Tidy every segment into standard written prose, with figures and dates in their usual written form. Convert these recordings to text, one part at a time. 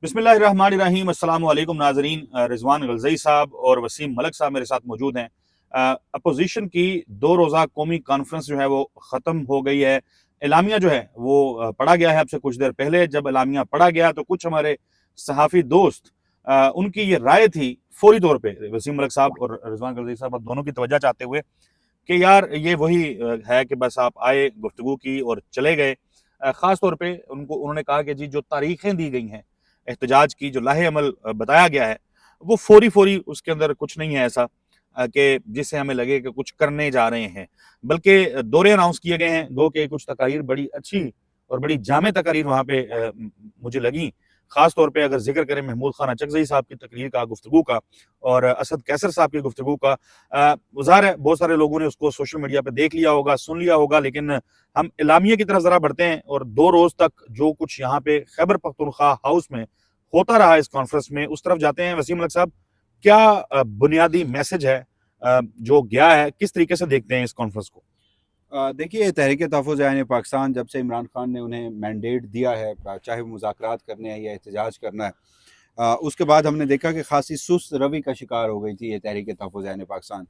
बिस्मिल्लाहिर्रहमानिर्रहीम अस्सलाम वालेकुम नाजरीन। रिजवान गलज़ई साहब और वसीम मलक साहब मेरे साथ मौजूद हैं। अपोजिशन की 2 रोज़ा कौमी कॉन्फ्रेंस जो है वो ख़त्म हो गई है। एलामिया जो है वो पढ़ा गया है अब से कुछ देर पहले। जब एलामिया पढ़ा गया तो कुछ हमारे सहाफ़ी दोस्त उनकी ये राय थी फौरी तौर पे, वसीम मलक साहब और रिजवान गलज़ई साहब दोनों की तवज्जो चाहते हुए कि यार ये वही है कि बस आप आए, गुफ्तगू की और चले गए। ख़ास तौर पे उन्होंने कहा कि जी जो तारीखें दी गई हैं एहतजाज की, जो लाहे अमल बताया गया है, वो फौरी फौरी उसके अंदर कुछ नहीं है ऐसा कि जिससे हमें लगे कि कुछ करने जा रहे हैं, बल्कि दौरे अनाउंस किए गए हैं। गो के कुछ तकारीर बड़ी अच्छी और बड़ी जामे तकारीर वहाँ पे मुझे लगी। खास तौर पे अगर जिक्र करें महमूद खान अचकज़ई साहब की तकरीर का, गुफ्तगू का, और असद कैसर साहब की गुफ्तगू का, ज़ाहिर है बहुत सारे लोगों ने उसको सोशल मीडिया पे देख लिया होगा, सुन लिया होगा, लेकिन हम एलामिया की तरफ ज़रा बढ़ते हैं और 2 रोज़ तक जो कुछ यहाँ पे खैबर पख्तूनख्वा हाउस में होता रहा इस कॉन्फ्रेंस में, उस तरफ जाते हैं। वसीम मलिक साहब, क्या बुनियादी मैसेज है जो गया है, किस तरीके से देखते हैं इस कॉन्फ्रेंस को? देखिए, तहरीक तहफ़्फ़ुज़ ऐन पाकिस्तान जब से इमरान खान ने उन्हें मैंडेट दिया है, चाहे वो मुज़ाकरात करने हैं या एहतजाज करना है, उसके बाद हमने देखा कि खासी सुस्त रवि का शिकार हो गई थी ये तहरीक तहफ़्फ़ुज़ ऐन पाकिस्तान।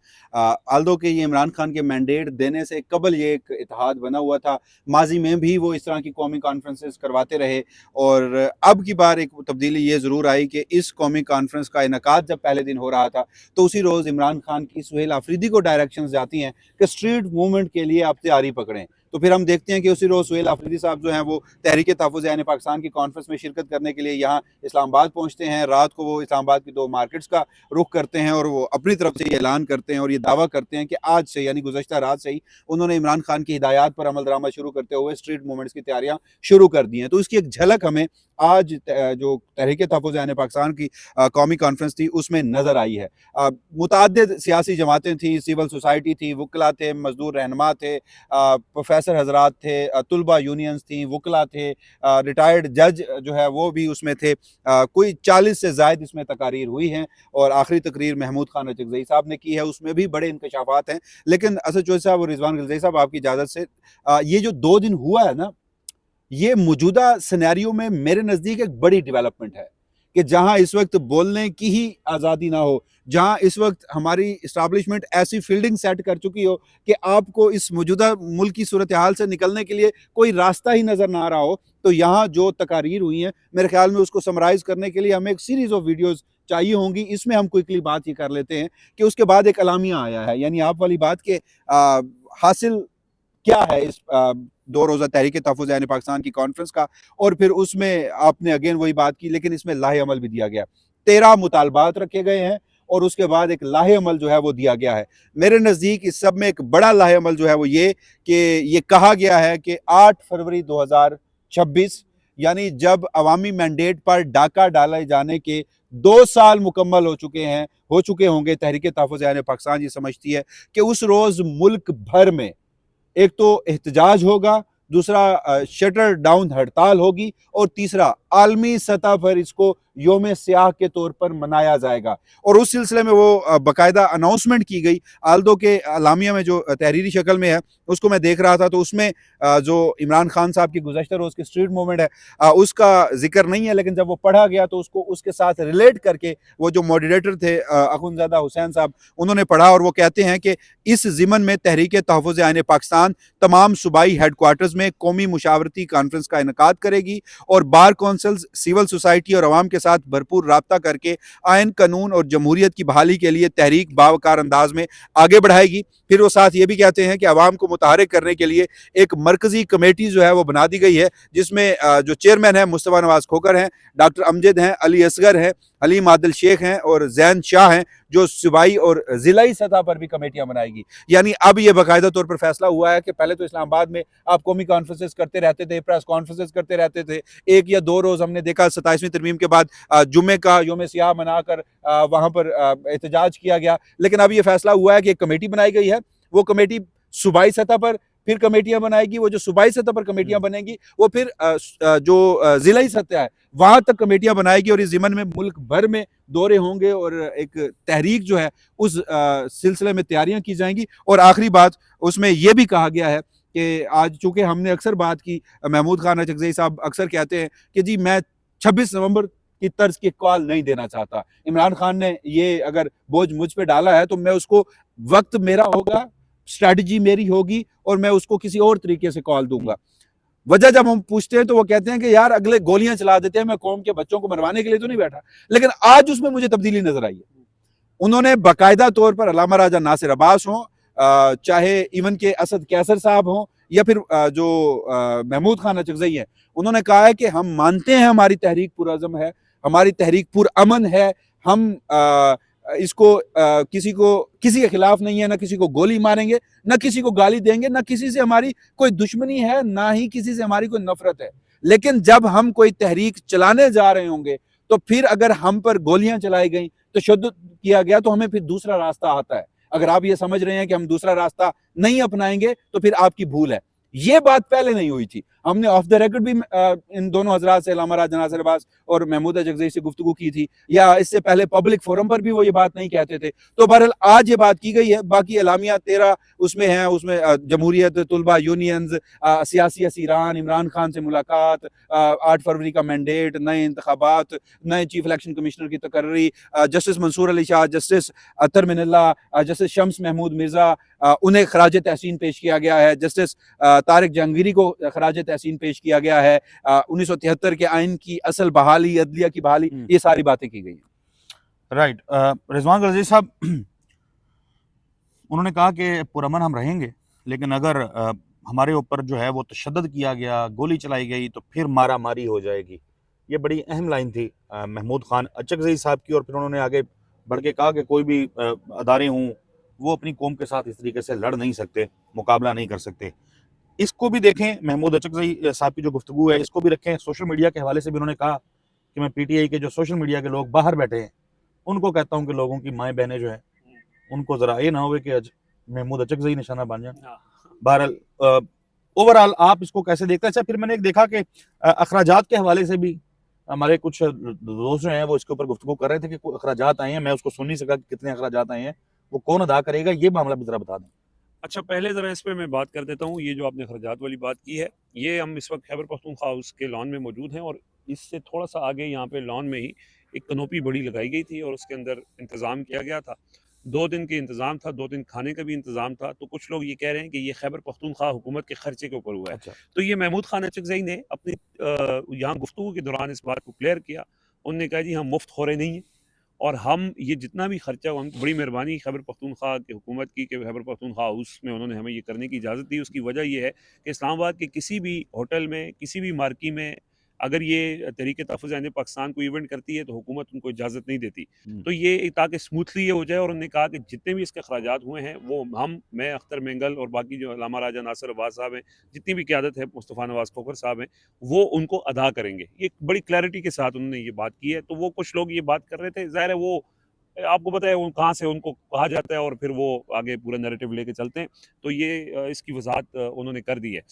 आल्दो कि ये इमरान खान के मैंडेट देने से कबल ये एक इत्तेहाद बना हुआ था। माजी में भी वो इस तरह की कौमी कॉन्फ्रेंसेस करवाते रहे, और अब की बार एक तब्दीली ये ज़रूर आई कि इस कौमी कॉन्फ्रेंस का इनेकाद जब पहले दिन हो रहा था तो उसी रोज़ इमरान खान की सुहेल आफरीदी को डायरेक्शंस जाती हैं कि स्ट्रीट मूवमेंट के लिए आप तैयारी पकड़ें। तो फिर हम देखते हैं कि उसी रोज़ सुहेल आफरीदी साहब जो हैं वो तहरीक तहफ़्फ़ुज़ ऐन पाकिस्तान की कॉन्फ्रेंस में शिरकत करने के लिए यहाँ इस्लामाबाद पहुँचते हैं। रात को वो इस्लामाबाद की 2 मार्केट्स का रुख करते हैं और वो अपनी तरफ से ये ऐलान करते हैं और ये दावा करते हैं कि आज से, यानी गुज़श्ता रात से ही, उन्होंने इमरान खान की हिदायत पर अमल दरामद शुरू करते हुए स्ट्रीट मूवमेंट्स की तैयारियाँ शुरू कर दी हैं। तो इसकी एक झलक हमें आज जो तहरीक तहफ़्फ़ुज़ ऐन पाकिस्तान की कौमी कॉन्फ्रेंस थी उसमें नज़र आई है। मुतअद्दिद सियासी जमातें थी, सिविल सोसाइटी थी, वकला थे, मजदूर रहनुमा थे, प्रोफेसर हजरात थे, तुलबा यूनियंस थी, वकला थे, रिटायर्ड जज जो है वो भी उसमें थे। कोई 40 से ज़ायद इसमें तकारीर हुई हैं और आखिरी तकरीर महमूद खान अचकज़ई साहब ने की है, उसमें भी बड़े इंकशाफात हैं। लेकिन असद चौधरी साहब और रिजवान गलज़ई साहब, आपकी इजाज़त से, ये जो 2 दिन हुआ है ना, ये मौजूदा सिनेरियो में मेरे नज़दीक एक बड़ी डेवलपमेंट है कि जहां इस वक्त बोलने की ही आज़ादी ना हो, जहां इस वक्त हमारी इस्टेब्लिशमेंट ऐसी फील्डिंग सेट कर चुकी हो कि आपको इस मौजूदा मुल्क की सूरत हाल से निकलने के लिए कोई रास्ता ही नज़र ना आ रहा हो, तो यहाँ जो तकारीर हुई हैं, मेरे ख्याल में उसको समराइज़ करने के लिए हमें एक सीरीज़ ऑफ वीडियोज़ चाहिए होंगी। इसमें हम क्विकली बात ये कर लेते हैं कि उसके बाद एक अलामिया आया है, यानी आप वाली बात के हासिल क्या है इस 2 रोज़ा तहरीक तहफ़्फ़ुज़ ऐन पाकिस्तान की कॉन्फ्रेंस का। और फिर उसमें आपने अगेन वही बात की, लेकिन इसमें लाहे अमल भी दिया गया। 13 मुतालबात रखे गए हैं और उसके बाद एक लाहे अमल जो है वो दिया गया है। मेरे नज़दीक इस सब में एक बड़ा लाहे अमल जो है वो ये कि ये कहा गया है कि 8 फरवरी 2026, यानी जब अवामी मैंडेट पर डाका डाले जाने के 2 साल मुकम्मल हो चुके होंगे, तहरीक तहफ़्फ़ुज़ ऐन पाकिस्तान ये समझती है कि उस रोज़ मुल्क भर में एक तो एहतजाज होगा, दूसरा शटर डाउन हड़ताल होगी, और तीसरा आलमी सतह पर इसको योम सियाह के तौर पर मनाया जाएगा। और उस सिलसिले में वो बाकायदा अनाउंसमेंट की गई। आल्दो के अलामिया में जो तहरीरी शक्ल में है उसको मैं देख रहा था, तो उसमें जो इमरान खान साहब की गुज़श्ता रोज़ की स्ट्रीट मूवमेंट है उसका जिक्र नहीं है, लेकिन जब वो पढ़ा गया तो उसको उसके साथ रिलेट करके वो जो मॉडरेटर थे अखुनज़ादा हुसैन साहब, उन्होंने पढ़ा और वो कहते हैं कि इस ज़िमन में तहरीक तहफ़्फ़ुज़ ऐन पाकिस्तान तमाम सूबाई हेडक्वार्टर्स में कौमी मुशावरती कॉन्फ्रेंस का इनेकाद करेगी और बार कौंसल्स, सिविल सोसाइटी और अवाम के साथ भरपूर राब्ता करके आइन, कानून और जमहूरियत की बहाली के लिए तहरीक बावकार अंदाज में आगे बढ़ाएगी। फिर वो साथ ये भी कहते हैं कि अवाम को मुतहरिक करने के लिए एक मरकजी कमेटी जो है वो बना दी गई है, जिसमें जो चेयरमैन है मुस्तफ़ा नवाज खोखर हैं, डॉक्टर अमजद हैं, अली असगर हैं, हलीम आदिल शेख हैं और जैन शाह हैं, जो सूबाई और ज़िलाई सतह पर भी कमेटियां बनाएगी। यानी अब ये बाकायदा तौर पर फैसला हुआ है कि पहले तो इस्लामाबाद में आप कौमी कॉन्फ्रेंसेस करते रहते थे, प्रेस कॉन्फ्रेंसेस करते रहते थे, 1 या 2 रोज़ हमने देखा 27वीं तरमीम के बाद जुम्मे का योम सियाह मनाकर वहाँ पर एहतजाज किया गया। लेकिन अब ये फैसला हुआ है कि एक कमेटी बनाई गई है, वो कमेटी सूबाई सतह पर फिर कमेटियां बनाएगी, वो जो सूबाई सतह पर कमेटियां बनेंगी वो फिर जो ज़िलाई सतह है वहां तक कमेटियां बनाएगी, और इस ज़िमन में मुल्क भर में दौरे होंगे और एक तहरीक जो है उस सिलसिले में तैयारियां की जाएंगी। और आखिरी बात, उसमें यह भी कहा गया है कि आज चूंकि हमने अक्सर बात की, महमूद खान अचकज़ई साहब अक्सर कहते हैं कि जी मैं 26 नवंबर की तर्ज की कॉल नहीं देना चाहता। इमरान खान ने ये अगर बोझ मुझ पे डाला है तो मैं उसको, वक्त मेरा होगा, स्ट्रैटेजी मेरी होगी और मैं उसको किसी और तरीके से कॉल दूंगा। वजह जब हम पूछते हैं तो वो कहते हैं कि यार अगले गोलियां चला देते हैं, मैं कौम के बच्चों को मरवाने के लिए तो नहीं बैठा। लेकिन आज उसमें मुझे तब्दीली नजर आई है। उन्होंने बाकायदा तौर पर अल्लामा राजा नासिर अब्बास हों, चाहे इवन के असद कैसर साहब हों, या फिर जो महमूद खान अचकज़ई हैं, उन्होंने कहा है कि हम मानते हैं हमारी तहरीक पुरअज़म है, हमारी तहरीक पुरअमन है, हम इसको किसी के खिलाफ नहीं है, ना किसी को गोली मारेंगे, ना किसी को गाली देंगे, ना किसी से हमारी कोई दुश्मनी है, ना ही किसी से हमारी कोई नफरत है। लेकिन जब हम कोई तहरीक चलाने जा रहे होंगे तो फिर अगर हम पर गोलियां चलाई गई, तशद्दुद किया गया, तो हमें फिर दूसरा रास्ता आता है। अगर आप ये समझ रहे हैं कि हम दूसरा रास्ता नहीं अपनाएंगे तो फिर आपकी भूल है। ये बात पहले नहीं हुई थी। हमने ऑफ द रिकॉर्ड भी इन दोनों हजरात से, अल्लामा राजा नासिर अब्बास और महमूद अचकज़ई से गुफ्तगू की थी, या इससे पहले पब्लिक फोरम पर भी वो ये बात नहीं कहते थे। तो बहरहाल आज ये बात की गई है। बाकी एलामिया 13 उसमें है, उसमें जमहूरियत तुलबा यूनियंस, सियासी असीरान, इमरान खान से मुलाकात, 8 फरवरी का मैंडेट, नए इंतखाबात, नए चीफ इलेक्शन कमिश्नर की तकर्री, जस्टिस मंसूर अली शाह, जस्टिस अतर मिनल्ला, जस्टिस शम्स महमूद मिर्जा, उन्हें खराज तहसीन पेश किया गया है। जस्टिस तारिक जहांगीरी को खराज तहसीन पेश किया गया है। 1973 के आइन की असल बहाली, अदलिया की बहाली, ये सारी बातें की गई हैं। राइट। रिजवान गलजी साहब, उन्होंने कहा कि पुरअमन हम रहेंगे, लेकिन अगर हमारे ऊपर जो है वो तशद्दुद किया गया, गोली चलाई गई, तो फिर मारा मारी हो जाएगी। ये बड़ी अहम लाइन थी महमूद खान अचकज़ई साहब की। और फिर उन्होंने आगे बढ़ के कहा कि कोई भी अदारे हों, वो अपनी कौम के साथ इस तरीके से लड़ नहीं सकते, मुकाबला नहीं कर सकते। इसको भी देखें, महमूद अचकज़ई साहब की जो गुफ्तगू है इसको भी रखें। सोशल मीडिया के हवाले से भी उन्होंने कहा कि मैं पीटीआई के जो सोशल मीडिया के लोग बाहर बैठे हैं उनको कहता हूं कि लोगों की माएँ बहनें जो हैं उनको ज़रा ये ना हो कि महमूद अचकज़ई निशाना बन जाए। बहरहाल ओवरऑल आप इसको कैसे देखते हैं? अच्छा, फिर मैंने एक देखा कि अखराजात के हवाले से भी हमारे कुछ दोस्त जो हैं वो इसके ऊपर गुफ्तगू कर रहे थे कि कोई अखराजात आए हैं, मैं उसको सुन नहीं सका कि कितने अखराजात आए हैं, वो कौन अदा करेगा, ये मामला भी ज़रा बता दें। अच्छा, पहले ज़रा इस पे मैं बात कर देता हूँ। ये जो आपने खर्चात वाली बात की है, ये हम इस वक्त खैबर पख्तूनख्वा हाउस के लॉन में मौजूद हैं, और इससे थोड़ा सा आगे यहाँ पे लॉन में ही एक कनोपी बड़ी लगाई गई थी और उसके अंदर इंतज़ाम किया गया था। 2 दिन के इंतज़ाम था, 2 दिन खाने का भी इंतज़ाम था। तो कुछ लोग ये कह रहे हैं कि ये खैबर पख्तूनख्वा हुकूमत के खर्चे के ऊपर हुआ है। अच्छा। तो ये महमूद खान अचकज़ई ने अपनी यहाँ गुफ्तगू के दौरान इस बात को क्लियर किया। उन्होंने कहा जी हम मुफ्त खोरे नहीं हैं, और हम ये जितना भी खर्चा हुआ, हम बड़ी मेहरबानी खैबर पख्तूनख्वा की हुकूमत की कि खैबर पख्तूनख्वा हाउस में उन्होंने हमें ये करने की इजाज़त दी। उसकी वजह ये है कि इस्लामाबाद के किसी भी होटल में, किसी भी मार्की में अगर ये तहरीक तहफ़्फ़ुज़ ऐन पाकिस्तान को इवेंट करती है तो हुकूमत उनको इजाज़त नहीं देती। तो ये ताकि स्मूथली ये हो जाए, और उन्होंने कहा कि जितने भी इसके अखराजात हुए हैं वो मैं अख्तर मेंगल और बाकी जो अल्लामा राजा नासिर अब्बास साहब हैं, जितनी भी क़यादत है, मुस्तफ़ा नवाज़ खोखर साहब हैं, वो उनको अदा करेंगे। ये बड़ी क्लैरिटी के साथ उन्होंने ये बात की है। तो वो कुछ लोग ये बात कर रहे थे, ज़ाहिर है वो आपको पता है कहाँ से उनको कहा जाता है और फिर वो आगे पूरा नैरेटिव लेके चलते हैं। तो ये इसकी वजाहत उन्होंने कर दी है।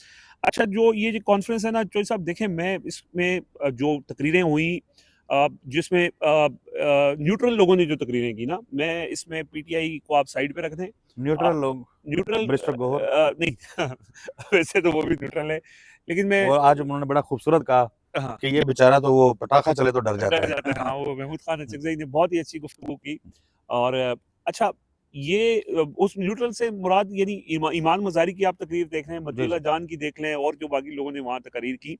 अच्छा, जो ये जो कॉन्फ्रेंस है ना चौधरी साहब, देखें मैं इसमें जो तकरीरें हुई, जिसमें न्यूट्रल लोगों ने जो तकरीरें की ना, मैं इसमें पीटीआई को आप साइड पे रख दें। न्यूट्रल लोग, न्यूट्रल बैरिस्टर गौहर, नहीं वैसे तो वो भी न्यूट्रल है, लेकिन मैं और आज उन्होंने बड़ा खूबसूरत कहा हाँ, कि ये बेचारा तो वो पटाखा चले तो डर जाता डर है। जाता है। हाँ, वो महमूद खान अचकज़ई ने बहुत ही अच्छी गुफ्तगू की। और अच्छा, ये उस न्यूट्रल से मुराद यानी ईमान मज़ारी की आप तकरीर देख रहे हैं, जी मदुल्ला जी। जान की देख लें, और जो बाकी लोगों ने वहाँ तकरीर की,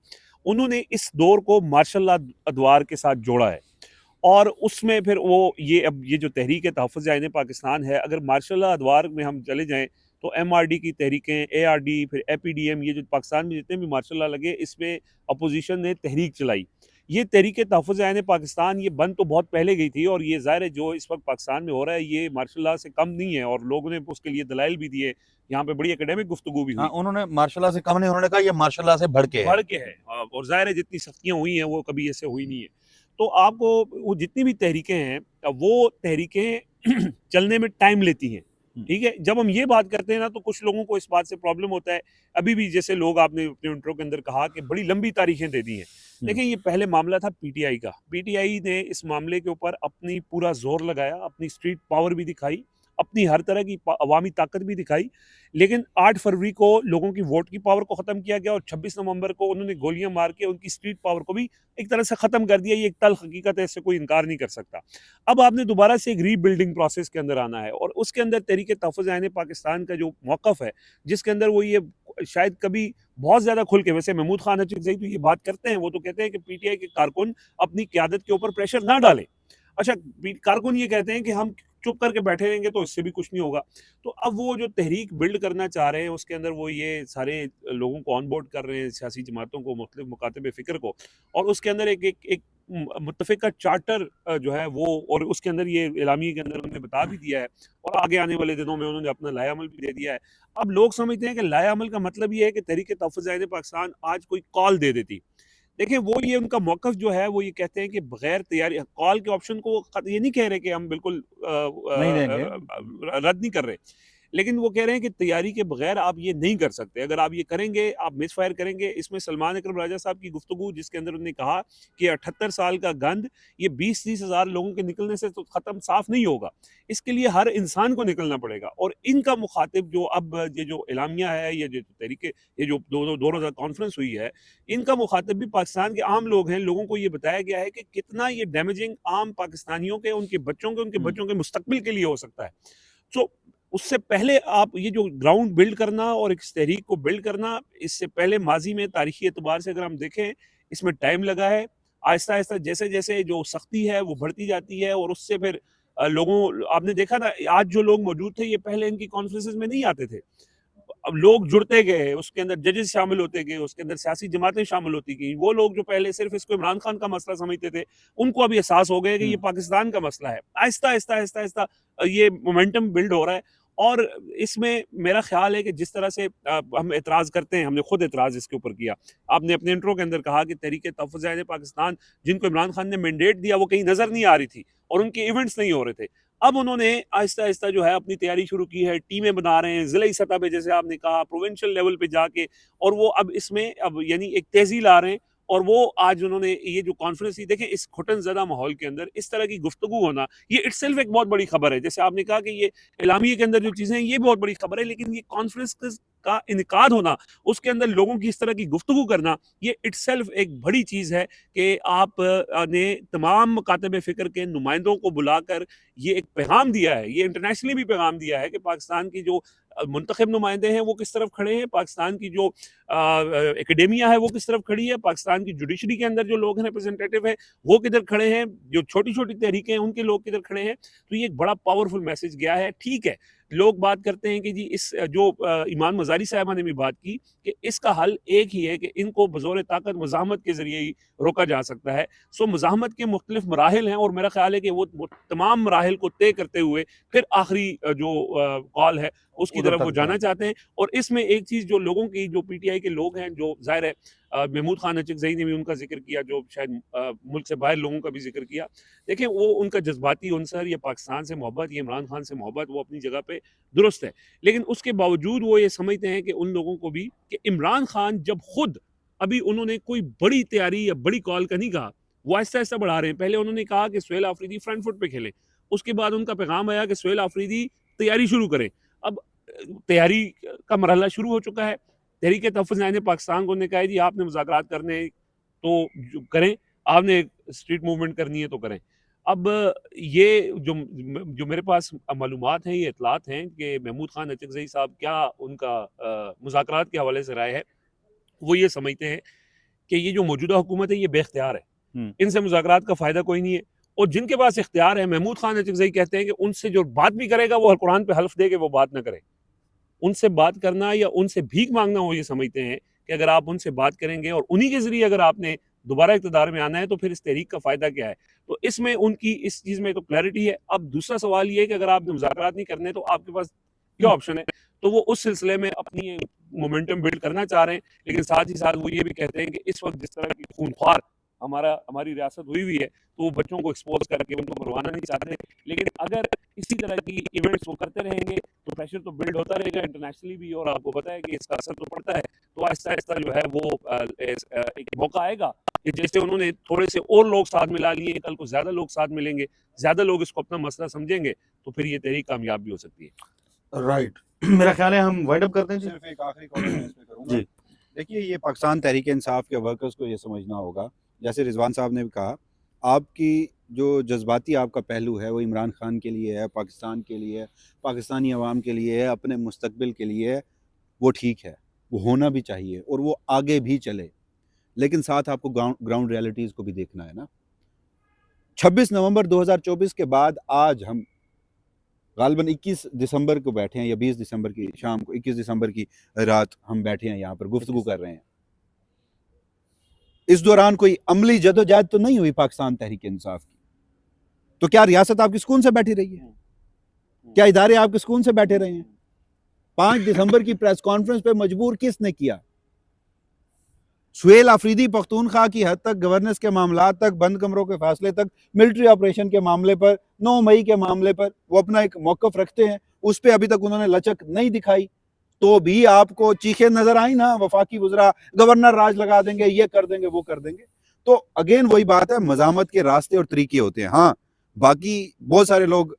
उन्होंने इस दौर को मार्शल लॉ अदवार के साथ जोड़ा है। और उसमें फिर वो अब ये जो तहरीक तहफ़्फ़ुज़ ऐन पाकिस्तान है, अगर मार्शल लॉ अदवार में हम चले जाएँ तो एमआरडी की तहरीकें, एआरडी, फिर एपीडीएम, ये जो पाकिस्तान में जितने भी मार्शल लॉ लगे, इसमें अपोजिशन ने तहरीक चलाई। ये तहरीक तहफ़्फ़ुज़ ऐन पाकिस्तान ये बंद तो बहुत पहले गई थी, और ये ज़ाहिर है जो इस वक्त पाकिस्तान में हो रहा है ये मार्शल लॉ से कम नहीं है, और लोगों ने उसके लिए दलाइल भी दिए। यहाँ पे बड़ी एकेडमिक गुफ्तगू भी हाँ, हुई। उन्होंने मार्शल लॉ से कम नहीं, उन्होंने कहा ये मार्शल लॉ से बढ़ के है। बढ़ के है, और ज़ाहिर है जितनी सख्तियाँ हुई हैं वो कभी ऐसे हुई नहीं है। तो आपको वो जितनी भी तहरीकें हैं, वो तहरीकें चलने में टाइम लेती हैं। ठीक है, जब हम ये बात करते हैं ना तो कुछ लोगों को इस बात से प्रॉब्लम होता है। अभी भी जैसे लोग, आपने अपने इंट्रो के अंदर कहा कि बड़ी लंबी तारीखें दे दी हैं। देखिए, ये पहले मामला था पीटीआई का। पीटीआई ने इस मामले के ऊपर अपनी पूरा जोर लगाया, अपनी स्ट्रीट पावर भी दिखाई, अपनी हर तरह की अवामी ताकत भी दिखाई, लेकिन 8 फरवरी को लोगों की वोट की पावर को ख़त्म किया गया और 26 नवंबर को उन्होंने गोलियां मार के उनकी स्ट्रीट पावर को भी एक तरह से ख़त्म कर दिया। ये एक तल्ख़ हकीकत है, इससे कोई इनकार नहीं कर सकता। अब आपने दोबारा से एक रीबिल्डिंग प्रोसेस के अंदर आना है और उसके अंदर तहरीक तहफ़्फ़ुज़ ऐन पाकिस्तान का जो मौक़िफ़ है, जिसके अंदर वो ये शायद कभी बहुत ज़्यादा खुल के, वैसे महमूद खान अचकज़ई तो ये बात करते हैं, वो तो कहते हैं कि पीटीआई के कारकुन अपनी क़यादत के ऊपर प्रेशर ना डालें। अच्छा, कारकुन ये कहते हैं कि हम चुप करके बैठे रहेंगे तो इससे भी कुछ नहीं होगा। तो अब वो जो तहरीक बिल्ड करना चाह रहे हैं उसके अंदर वो ये सारे लोगों को ऑन बोर्ड कर रहे हैं, सियासी जमातों को, मुख्तलिफ मुकातब फ़िक्र को, और उसके अंदर एक मुत्तफ़िक़ा चार्टर जो है वो, और उसके अंदर ये एलामिये के अंदर उन्होंने बता भी दिया है और आगे आने वाले दिनों में उन्होंने अपना लाएअमल भी दे दिया है। अब लोग समझते हैं कि लाएअमल का मतलब ये है कि तहरीक तहफ़्फ़ुज़ ऐन पाकिस्तान आज कोई कॉल दे देती। देखिए, वो ये उनका मौक़िफ़ जो है वो ये कहते हैं कि बगैर तैयारी कॉल के ऑप्शन को ये नहीं कह रहे कि हम बिल्कुल नहीं देंगे। रद्द नहीं कर रहे, लेकिन वो कह रहे हैं कि तैयारी के बगैर आप ये नहीं कर सकते। अगर आप ये करेंगे, आप मिसफायर करेंगे। इसमें सलमान अकरम राजा साहब की गुफ्तगू, जिसके अंदर उन्होंने कहा कि 78 साल का गंद ये 20-30 हज़ार लोगों के निकलने से तो ख़त्म साफ नहीं होगा, इसके लिए हर इंसान को निकलना पड़ेगा। और इनका मुखातिब जो अब ये जो एलामिया है, ये जो तरीके, ये जो दो रोज़ा कॉन्फ्रेंस हुई है, इनका मुखातिब भी पाकिस्तान के आम लोग हैं। लोगों को ये बताया गया है कि कितना ये डैमेजिंग आम पाकिस्तानियों के, उनके बच्चों के, उनके बच्चों के मुस्तकबिल के लिए हो सकता है। सो उससे पहले आप ये जो ग्राउंड बिल्ड करना और एक तहरीक को बिल्ड करना, इससे पहले माजी में तारीखी एतबार से अगर हम देखें, इसमें टाइम लगा है। आहिस्ता आहिस्ता जैसे जैसे जो सख्ती है वो बढ़ती जाती है और उससे फिर लोगों, आपने देखा ना, आज जो लोग मौजूद थे ये पहले इनकी कॉन्फ्रेंसेस में नहीं आते थे। अब लोग जुड़ते गए, उसके अंदर जजेस शामिल होते गए, उसके अंदर सियासी जमातें शामिल होती गई। वो लोग जो पहले सिर्फ इसको इमरान खान का मसला समझते थे, उनको अभी एहसास हो गया कि ये पाकिस्तान का मसला है। आहिस्ता आहिस्ता आहिस्ता आहिस्ता ये मोमेंटम बिल्ड हो रहा है। और इसमें मेरा ख्याल है कि जिस तरह से हम एतराज़ करते हैं, हमने खुद एतराज़ इसके ऊपर किया। आपने अपने इंट्रो के अंदर कहा कि तहरीक तहफ़्फ़ुज़ ऐन पाकिस्तान, जिनको इमरान खान ने मैंडेट दिया, वो कहीं नज़र नहीं आ रही थी और उनके इवेंट्स नहीं हो रहे थे। अब उन्होंने आहिस्ता आहिस्ता जो है अपनी तैयारी शुरू की है, टीमें बना रहे हैं ज़िले सतह पे, जैसे आपने कहा, प्रोविंशियल लेवल पे जाके, और वो अब इसमें अब यानी एक तेज़ी ला रहे हैं। और वो आज उन्होंने ये जो कॉन्फ्रेंस थी, देखें, इस घुटन ज़दा माहौल के अंदर इस तरह की गुफ्तगू होना, ये इटसेल्फ एक बहुत बड़ी खबर है। जैसे आपने कहा कि ये एलामिये के अंदर जो चीज़ें हैं ये बहुत बड़ी खबर है, लेकिन ये कॉन्फ्रेंस का इनकाद होना, उसके अंदर लोगों की इस तरह की गुफ्तगू करना, ये इटसेल्फ एक बड़ी चीज़ है कि आप ने तमाम मुकातब फ़िक्र के नुमाइंदों को बुलाकर ये एक पैगाम दिया है, ये इंटरनेशनली भी पैगाम दिया है कि पाकिस्तान की जो मुंतखब नुमाइंदे हैं वो किस तरफ खड़े हैं, पाकिस्तान की जो एकेडेमिया है वो किस तरफ खड़ी है, पाकिस्तान की जुडिशरी के अंदर जो लोग हैं, रिप्रेजेंटेटिव हैं, वो किधर खड़े हैं, जो छोटी छोटी तहरीकें हैं उनके लोग किधर खड़े हैं। तो ये एक बड़ा पावरफुल मैसेज गया है। ठीक है, लोग बात करते हैं कि जी इस जो ईमान मज़ारी साहबा ने भी बात की कि इसका हल एक ही है कि इनको बज़ौर ताकत मज़ाहमत के ज़रिए ही रोका जा सकता है। सो मज़ाहमत के मुख्तलिफ मराहिल हैं और मेरा ख्याल है कि वो तमाम मराहिल को तय करते हुए फिर आखिरी जो कॉल है उसकी तरफ वो जाना चाहते हैं। और इसमें एक चीज़ जो लोगों की, जो पीटीआई के लोग हैं, जो ज़ाहिर है महमूद खान अचकज़ई ने भी उनका जिक्र किया, जो शायद मुल्क से बाहर लोगों का भी जिक्र किया। देखिए, वो उनका जज्बाती अंसर, या पाकिस्तान से मोहब्बत, या इमरान खान से मोहब्बत, वो अपनी जगह पे दुरुस्त है, लेकिन उसके बावजूद वो ये समझते हैं कि उन लोगों को भी कि इमरान खान जब खुद अभी उन्होंने कोई बड़ी तैयारी या बड़ी कॉल का नहीं कहा, वो आहिस्ता आहिस्ता बढ़ा रहे हैं। पहले उन्होंने कहा कि सुहेल आफरीदी फ्रंट फुट पे खेले, उसके बाद उनका पैगाम आया कि सुहेल आफरीदी तैयारी शुरू करें। अब तैयारी का मरहला शुरू हो चुका है। तहरीक तहफ़्फ़ुज़ ऐन पाकिस्तान को उन्होंने कहा जी आपने मुज़ाकरात करने हैं तो करें, आपने स्ट्रीट मूवमेंट करनी है तो करें। अब ये जो मेरे पास मालूमात हैं, ये इतलात हैं कि महमूद खान अचकज़ई साहब, क्या उनका मुज़ाकरात के हवाले से राय है, वो ये समझते हैं कि ये जो मौजूदा हुकूमत है ये बेख्तियार है, इनसे मुज़ाकरात का फ़ायदा कोई नहीं है। और जिनके पास इख्तियार है, महमूद खान अचकज़ई कहते हैं कि उनसे जो बात भी करेगा वो कुरान पे हल्फ दे के वो बात ना करे। उनसे बात करना या उनसे भीख मांगना, वो ये समझते हैं कि अगर आप उनसे बात करेंगे और उन्हीं के ज़रिए अगर आपने दोबारा इक़्तिदार में आना है तो फिर इस तहरीक का फ़ायदा क्या है। तो इसमें उनकी इस चीज़ में तो क्लैरिटी है। अब दूसरा सवाल ये है कि अगर आपने मुज़ाकरात नहीं करने तो आपके पास क्या ऑप्शन है। तो वो उस सिलसिले में अपनी मोमेंटम बिल्ड करना चाह रहे हैं, लेकिन साथ ही साथ वो ये भी कहते हैं कि इस वक्त जिस तरह की खूनख्वार हमारी रियासत हुई हुई है, तो वो बच्चों को एक्सपोज करके उनको मरवाना नहीं चाहते। लेकिन अगर इसी तरह की इवेंट्स वो करते रहेंगे तो प्रेशर तो बिल्ड होता रहेगा इंटरनेशनली भी, और आपको पता है कि इसका असर तो पड़ता है। तो आहिस्ता आहिस्ता जो है वो एक मौका आएगा कि जैसे उन्होंने थोड़े से और लोग साथ मिला लिए, कल को ज़्यादा लोग साथ मिलेंगे, ज़्यादा लोग इसको अपना मसला समझेंगे, तो फिर ये तहरीक कामयाब भी हो सकती है। राइट। मेरा ख्याल है हम वाइंड अप करते हैं जी। सिर्फ एक आखिरी कमेंट मैं इसमें करूंगा। जी। देखिए, ये पाकिस्तान तहरीक इंसाफ के वर्कर्स को ये समझना होगा, जैसे रिजवान साहब ने भी कहा, आपकी जो जज्बाती आपका पहलू है वो इमरान खान के लिए है, पाकिस्तान के लिए है, पाकिस्तानी अवाम के लिए है, अपने मुस्तकबिल के लिए है, वो ठीक है, वो होना भी चाहिए और वो आगे भी चले। लेकिन साथ आपको ग्राउंड रियलिटीज़ को भी देखना है ना। 26 नवंबर 2024 के बाद आज हम गालिबन 21 दिसंबर को बैठे हैं, या 20 दिसंबर की शाम को, 21 दिसंबर की रात हम बैठे हैं यहाँ पर गुफ्तगू कर रहे हैं। इस दौरान कोई अमली जदोजहद तो नहीं हुई पाकिस्तान तहरीक इंसाफ की? तो क्या रियासत आपकी सुकून से बैठी रही है? क्या इदारे आपके सुकून से बैठे रहे हैं? 5 दिसंबर की प्रेस कॉन्फ्रेंस पे मजबूर किसने किया? सुहेल अफरीदी पख्तूनख्वा की हद तक, गवर्नेंस के मामला तक, बंद कमरों के फासले तक, मिलिट्री ऑपरेशन के मामले पर, 9 मई के मामले पर वो अपना एक मौकफ रखते हैं, उस पर अभी तक उन्होंने लचक नहीं दिखाई। तो भी आपको चीखें नजर आई ना, वफाकी वज़रा गवर्नर राज लगा देंगे, ये कर देंगे, वो कर देंगे। तो अगेन वही बात है, मज़ामत के रास्ते और तरीके होते हैं। हाँ, बाकी बहुत सारे लोग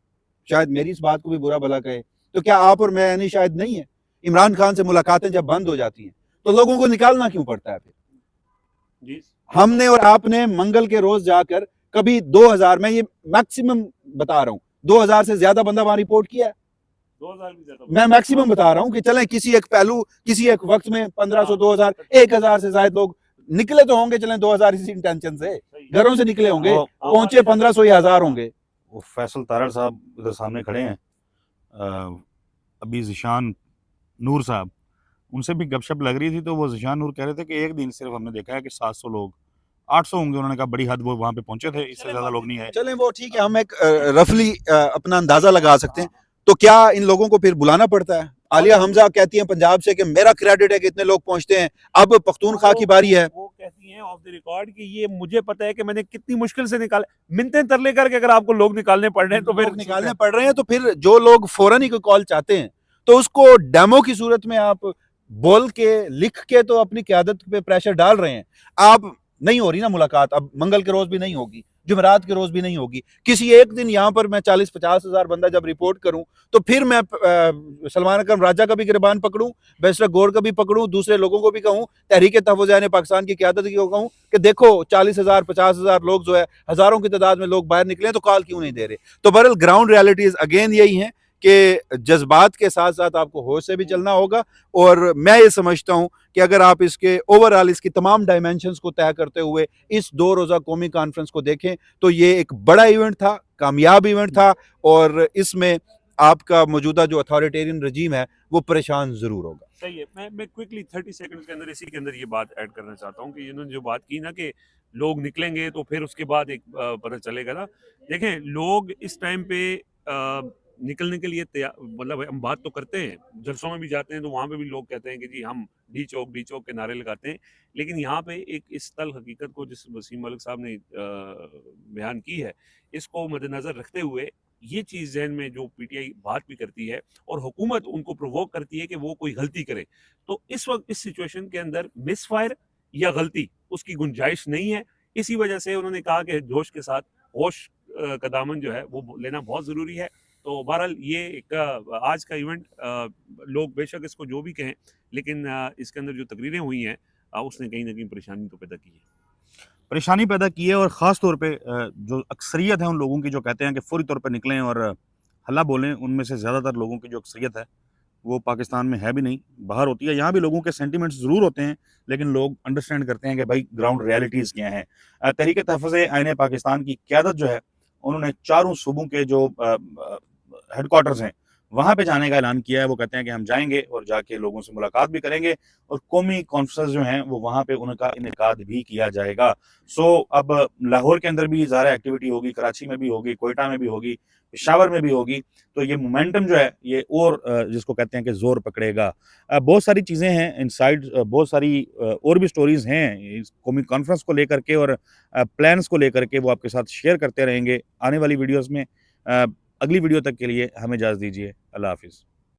शायद मेरी इस बात को भी बुरा भला कहे, तो क्या आप और मैं यानी शायद नहीं है? इमरान खान से मुलाकातें जब बंद हो जाती हैं तो लोगों को निकालना क्यों पड़ता है? फिर हमने और आपने मंगल के रोज जाकर कभी 2000, मैं ये मैक्सिमम बता रहा हूं, 2000 से ज्यादा बंदा वहां रिपोर्ट किया है। 2000 भी ज्यादा, मैं मैक्सिमम बता रहा हूं कि चलें किसी एक पहलू, किसी एक वक्त में 1500, 2000, 1000 से ज्यादा लोग निकले तो होंगे, चलें 2000 इसी इंटेंशन से घरों से निकले होंगे, पहुंचे 1500 या 1000 होंगे। वो फैसल तारड़ साहब इधर सामने खड़े हैं, अभी ज़िशान नूर साहब, उनसे भी गपशप लग रही थी, तो वो ज़िशान नूर कह रहे थे कि एक दिन सिर्फ हमने देखा है कि 700 लोग, 800 होंगे, उन्होंने कहा बड़ी हद वो वहां पे पहुंचे थे, इससे ज्यादा लोग नहीं आए। चलें वो ठीक है, हम एक रफली अपना अंदाजा लगा सकते हैं। तो क्या इन लोगों को फिर बुलाना पड़ता है? आलिया हमजा कहती हैं पंजाब से कि मेरा क्रेडिट है कि इतने लोग पहुंचते हैं, अब पख्तूनख्वा की बारी है। वो कहती हैं ऑफ द रिकॉर्ड कि ये मुझे पता है कि मैंने कितनी मुश्किल से निकाले, मिन्नतें तरले करके अगर आपको लोग निकालने पड़ रहे हैं तो फिर निकालने पड़ रहे हैं, तो फिर जो लोग फौरन ही कोई कॉल चाहते हैं तो उसको डेमो की सूरत में आप बोल के, लिख के तो अपनी क़यादत पे प्रेशर डाल रहे हैं। आप नहीं हो रही ना मुलाकात, अब मंगल के रोज भी नहीं होगी, जुमेरात के रोज भी नहीं होगी, किसी एक दिन यहाँ पर मैं 40-50 हज़ार बंदा जब रिपोर्ट करूं तो फिर मैं सलमान अकरम राजा का भी गिरबान पकड़ूं, बैरिस्टर गौर का भी पकड़ूं, दूसरे लोगों को भी कहूं, तहरीक तहफ़्फ़ुज़ पाकिस्तान की क़यादत को कहूं कि देखो 40,000 50,000 लोग जो है, हज़ारों की तादाद में लोग बाहर निकले, तो कॉल क्यों नहीं दे रहे? तो बहरहाल ग्राउंड रियलिटीज़ अगेन यही हैं कि जज्बात के साथ साथ आपको होश से भी चलना होगा। और मैं ये समझता हूं कि अगर आप इसके ओवरऑल इसकी तमाम डायमेंशंस को तय करते हुए इस 2 रोज़ा कौमी कॉन्फ्रेंस को देखें तो ये एक बड़ा इवेंट था, कामयाब इवेंट था, और इसमें आपका मौजूदा जो अथॉरिटेरियन रजीम है वो परेशान जरूर होगा। सही है। मैं क्विकली 30 सेकंड्स के अंदर इसी के अंदर ये बात ऐड करना चाहता हूँ कि इन्होंने जो बात की ना कि लोग निकलेंगे तो फिर उसके बाद एक पता चलेगा ना। देखें, लोग इस टाइम पे निकलने के लिए तैयार, मतलब हम बात तो करते हैं, जलसों में भी जाते हैं तो वहाँ पे भी लोग कहते हैं कि जी हम डी चौक के नारे लगाते हैं, लेकिन यहाँ पे एक इस तल हकीकत को जिस वसीम मलिक साहब ने बयान की है, इसको मद्देनज़र रखते हुए ये चीज़ जहन में जो पीटीआई बात भी करती है और हुकूमत उनको प्रोवोक करती है कि वो कोई गलती करे, तो इस वक्त इस सिचुएशन के अंदर मिसफायर या गलती उसकी गुंजाइश नहीं है। इसी वजह से उन्होंने कहा कि जोश के साथ होश का दामन जो है वो लेना बहुत ज़रूरी है। तो बहरहाल ये एक आज का इवेंट, लोग बेशक इसको जो भी कहें, लेकिन इसके अंदर जो तकरीरें हुई हैं उसने कहीं ना कहीं परेशानी तो पैदा की है, परेशानी पैदा की है। और ख़ास तौर पे जो अक्सरियत है उन लोगों की जो कहते हैं कि फौरी तौर पे निकलें और हल्ला बोलें, उनमें से ज़्यादातर लोगों की जो अक्सरियत है वो पाकिस्तान में है भी नहीं, बाहर होती है। यहाँ भी लोगों के सेंटिमेंट्स ज़रूर होते हैं, लेकिन लोग अंडरस्टैंड करते हैं कि भाई ग्राउंड रियलिटीज़ क्या हैं। तहरीक तहफ़्फ़ुज़ आईन पाकिस्तान की क़यादत जो है, उन्होंने चारों सूबों के जो हेडक्वार्टर्स हैं वहाँ पे जाने का ऐलान किया है। वो कहते हैं कि हम जाएंगे और जाके लोगों से मुलाकात भी करेंगे और कौमी कॉन्फ्रेंस जो हैं वो वहाँ पे उनका इनेकाद भी किया जाएगा। सो अब लाहौर के अंदर भी ज़्यादा एक्टिविटी होगी, कराची में भी होगी, कोयटा में भी होगी, पेशावर में भी होगी। तो ये मोमेंटम जो है ये और जिसको कहते हैं कि ज़ोर पकड़ेगा। बहुत सारी चीज़ें हैं इनसाइड, बहुत सारी और भी स्टोरीज़ हैं इस कौमी कॉन्फ्रेंस को लेकर के और प्लान्स को लेकर के, वो आपके साथ शेयर करते रहेंगे आने वाली वीडियोज़ में। अगली वीडियो तक के लिए हमें इजाज़त दीजिए। अल्लाह हाफ़िज़।